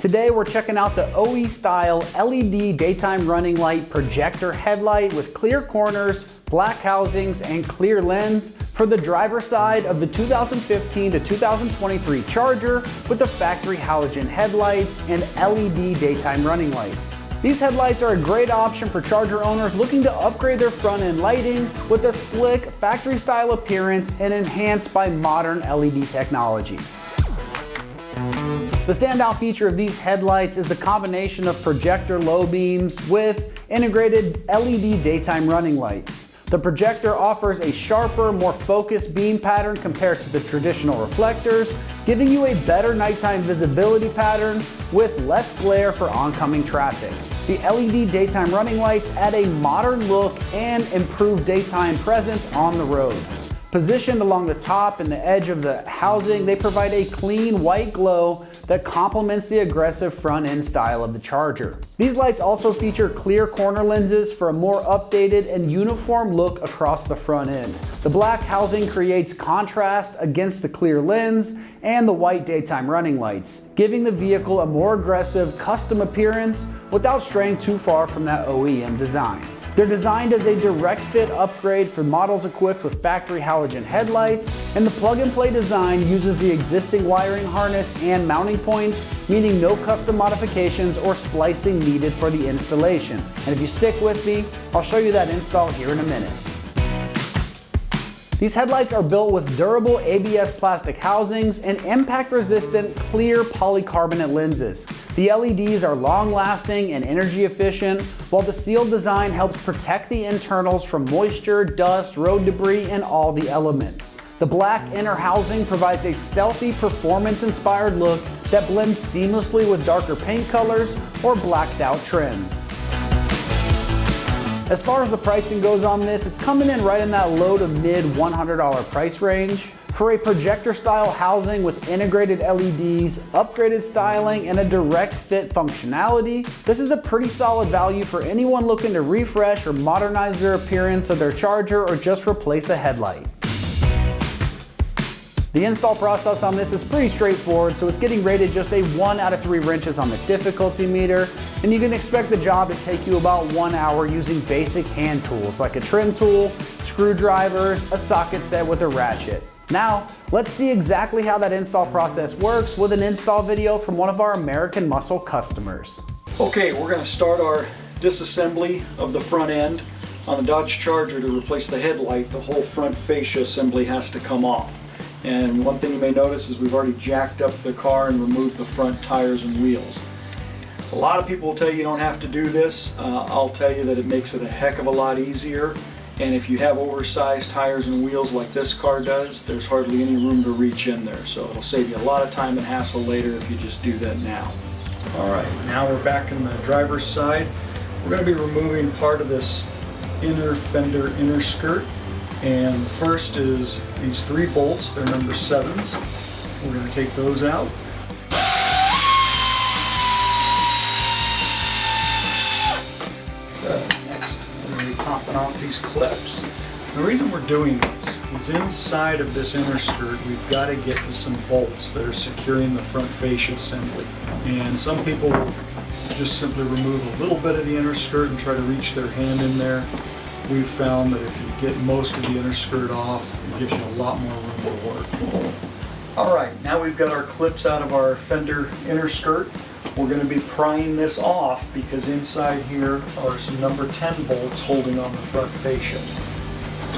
Today we're checking out the OE style LED daytime running light projector headlight with clear corners, black housings, and clear lens for the driver's side of the 2015 to 2023 Charger with the factory halogen headlights and LED daytime running lights. These headlights are a great option for Charger owners looking to upgrade their front end lighting with a slick factory style appearance and enhanced by modern LED technology. The standout feature of these headlights is the combination of projector low beams with integrated LED daytime running lights. The projector offers a sharper, more focused beam pattern compared to the traditional reflectors, giving you a better nighttime visibility pattern with less glare for oncoming traffic. The LED daytime running lights add a modern look and improved daytime presence on the road. Positioned along the top and the edge of the housing, they provide a clean white glow that complements the aggressive front end style of the Charger. These lights also feature clear corner lenses for a more updated and uniform look across the front end. The black housing creates contrast against the clear lens and the white daytime running lights, giving the vehicle a more aggressive, custom appearance without straying too far from that OEM design. They're designed as a direct fit upgrade for models equipped with factory halogen headlights, and the plug-and-play design uses the existing wiring harness and mounting points, meaning no custom modifications or splicing needed for the installation. And if you stick with me, I'll show you that install here in a minute. These headlights are built with durable ABS plastic housings and impact-resistant clear polycarbonate lenses. The LEDs are long-lasting and energy efficient, while the sealed design helps protect the internals from moisture, dust, road debris, and all the elements. The black inner housing provides a stealthy, performance-inspired look that blends seamlessly with darker paint colors or blacked-out trims. As far as the pricing goes on this, it's coming in right in that low to mid $100 price range. For a projector style housing with integrated LEDs, upgraded styling, and a direct fit functionality, this is a pretty solid value for anyone looking to refresh or modernize their appearance of their Charger or just replace a headlight. The install process on this is pretty straightforward, so it's getting rated just a 1 out of 3 wrenches on the difficulty meter, and you can expect the job to take you about 1 hour using basic hand tools like a trim tool, screwdrivers, a socket set with a ratchet. Now, let's see exactly how that install process works with an install video from one of our AmericanMuscle customers. Okay, we're going to start our disassembly of the front end. On the Dodge Charger, to replace the headlight, the whole front fascia assembly has to come off. And one thing you may notice is we've already jacked up the car and removed the front tires and wheels. A lot of people will tell you don't have to do this. I'll tell you that it makes it a heck of a lot easier. And if you have oversized tires and wheels like this car does, there's hardly any room to reach in there. So it'll save you a lot of time and hassle later if you just do that now. All right, now we're back in the driver's side. We're going to be removing part of this inner fender inner skirt. And the first is these 3 bolts, they're number 7s. We're going to take those out. Next, we're going to be popping off these clips. The reason we're doing this is inside of this inner skirt, we've got to get to some bolts that are securing the front fascia assembly. And some people will just simply remove a little bit of the inner skirt and try to reach their hand in there. We've found that if you get most of the inner skirt off, it gives you a lot more room to work. All right, now we've got our clips out of our fender inner skirt. We're going to be prying this off because inside here are some number 10 bolts holding on the front fascia.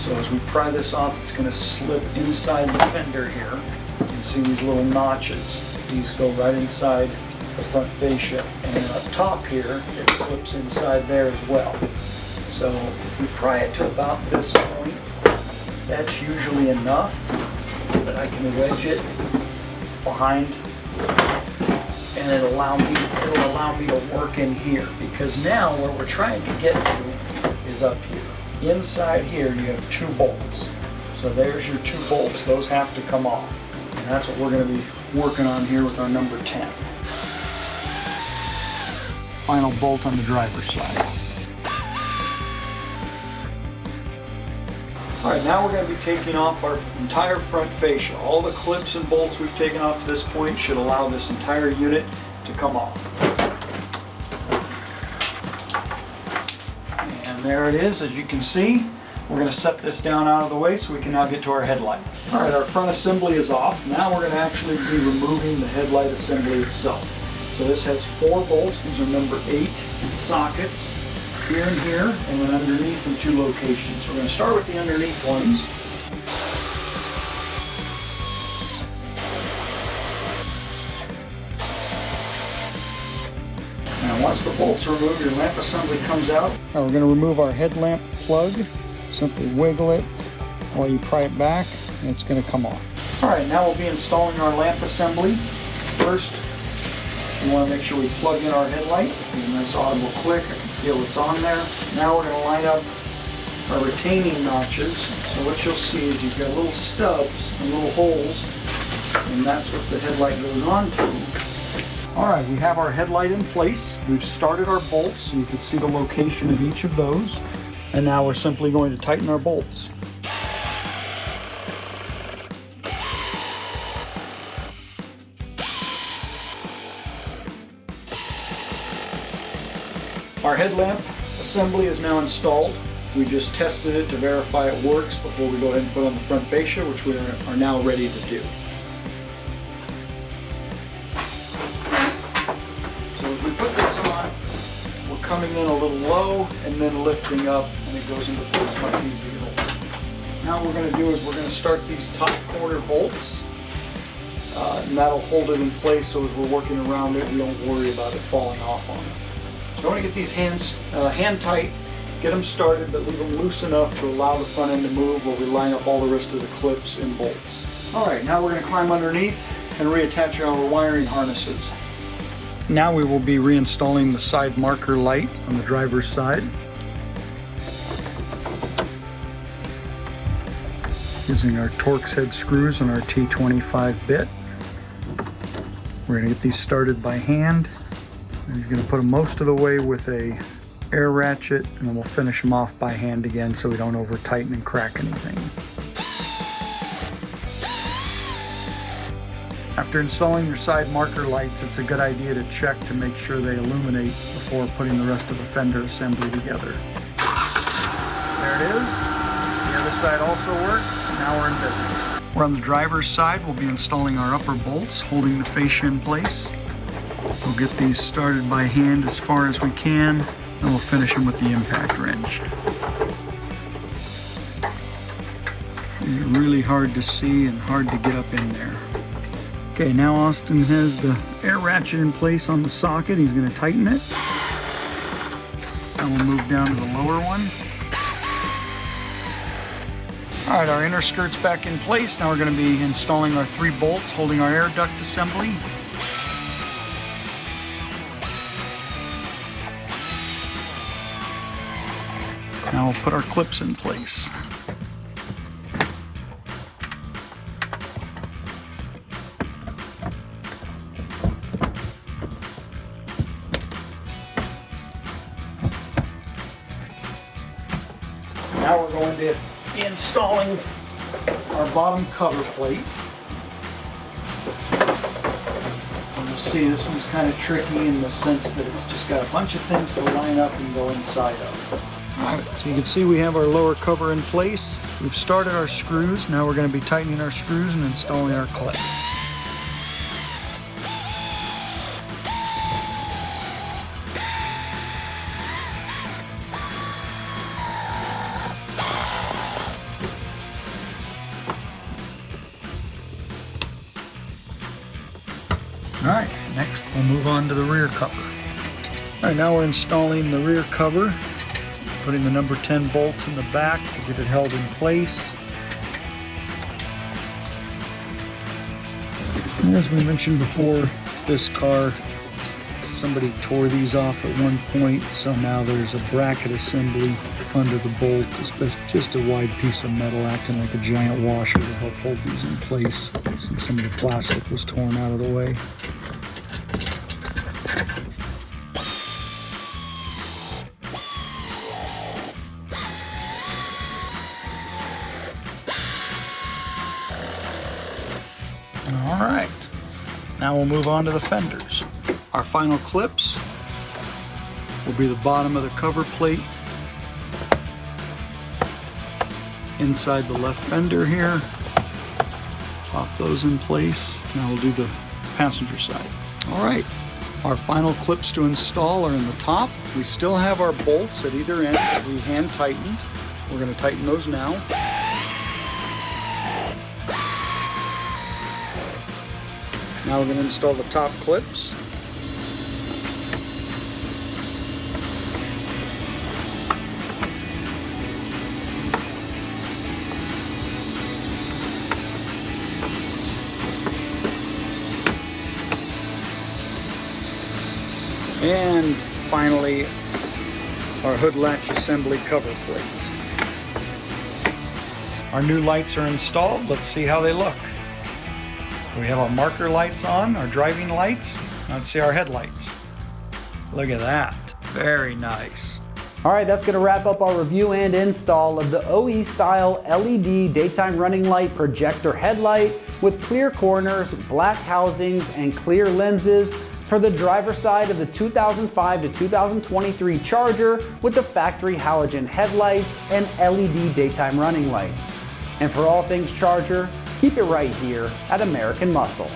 So as we pry this off, it's going to slip inside the fender here. You can see these little notches. These go right inside the front fascia. And then up top here, it slips inside there as well. So if we pry it to about this point, that's usually enough that I can wedge it behind, and it'll allow me to work in here, because now where we're trying to get to is up here. Inside here you have 2 bolts. So there's your 2 bolts. Those have to come off. And that's what we're going to be working on here with our number 10. Final bolt on the driver's side. Alright, now we're going to be taking off our entire front fascia. All the clips and bolts we've taken off to this point should allow this entire unit to to come off. And there it is, as you can see. We're going to set this down out of the way so we can now get to our headlight. All right, our front assembly is off. Now we're going to actually be removing the headlight assembly itself. So this has 4 bolts. These are number 8 sockets, here and here, and then underneath in 2 locations. We're going to start with the underneath ones. Now once the bolts are removed, your lamp assembly comes out. Now we're going to remove our headlamp plug. Simply wiggle it while you pry it back, and it's going to come off. All right, now we'll be installing our lamp assembly. First, we want to make sure we plug in our headlight. There's a nice audible click. I can feel it's on there. Now we're going to line up our retaining notches. So what you'll see is you've got little stubs and little holes, and that's what the headlight goes on to. All right, we have our headlight in place. We've started our bolts, and you can see the location of each of those. And now we're simply going to tighten our bolts. Our headlamp assembly is now installed. We just tested it to verify it works before we go ahead and put on the front fascia, which we are now ready to do. So as we put this on, we're coming in a little low and then lifting up, and it goes into place much easier. Now what we're going to do is we're going to start these top corner bolts, and that'll hold it in place so as we're working around it, we don't worry about it falling off on it. So I want to get these hands hand tight, get them started, but leave them loose enough to allow the front end to move while we line up all the rest of the clips and bolts. All right, now we're going to climb underneath and reattach our wiring harnesses. Now we will be reinstalling the side marker light on the driver's side. Using our Torx head screws and our T25 bit. We're going to get these started by hand. He's going to put them most of the way with a air ratchet, and then we'll finish them off by hand again so we don't over tighten and crack anything. After installing your side marker lights, it's a good idea to check to make sure they illuminate before putting the rest of the fender assembly together. There it is. The other side also works. Now we're in business. We're on the driver's side. We'll be installing our upper bolts, holding the fascia in place. We'll get these started by hand as far as we can, and we'll finish them with the impact wrench. They're really hard to see and hard to get up in there. Okay, now Austin has the air ratchet in place on the socket. He's going to tighten it. And we'll move down to the lower one. All right, our inner skirt's back in place. Now we're going to be installing our 3 bolts holding our air duct assembly. Now we'll put our clips in place. Now we're going to be installing our bottom cover plate. And you'll see this one's kind of tricky in the sense that it's just got a bunch of things to line up and go inside of. Alright, so you can see we have our lower cover in place. We've started our screws. Now we're going to be tightening our screws and installing our clip. Alright, next we'll move on to the rear cover. Alright, now we're installing the rear cover. Putting the number 10 bolts in the back to get it held in place. And as we mentioned before, this car, somebody tore these off at one point, so now there's a bracket assembly under the bolt. It's just a wide piece of metal acting like a giant washer to help hold these in place since some of the plastic was torn out of the way. All right, now we'll move on to the fenders. Our final clips will be the bottom of the cover plate, inside the left fender here. Pop those in place. Now we'll do the passenger side. All right, our final clips to install are in the top. We still have our bolts at either end that we hand tightened. We're going to tighten those now. Now we're going to install the top clips. And finally, our hood latch assembly cover plate. Our new lights are installed. Let's see how they look. We have our marker lights on, our driving lights. Let's see our headlights. Look at that. Very nice. All right, that's going to wrap up our review and install of the OE style LED daytime running light projector headlight with clear corners, black housings, and clear lenses for the driver's side of the 2005 to 2023 Charger with the factory halogen headlights and LED daytime running lights. And for all things Charger, keep it right here at American Muscle.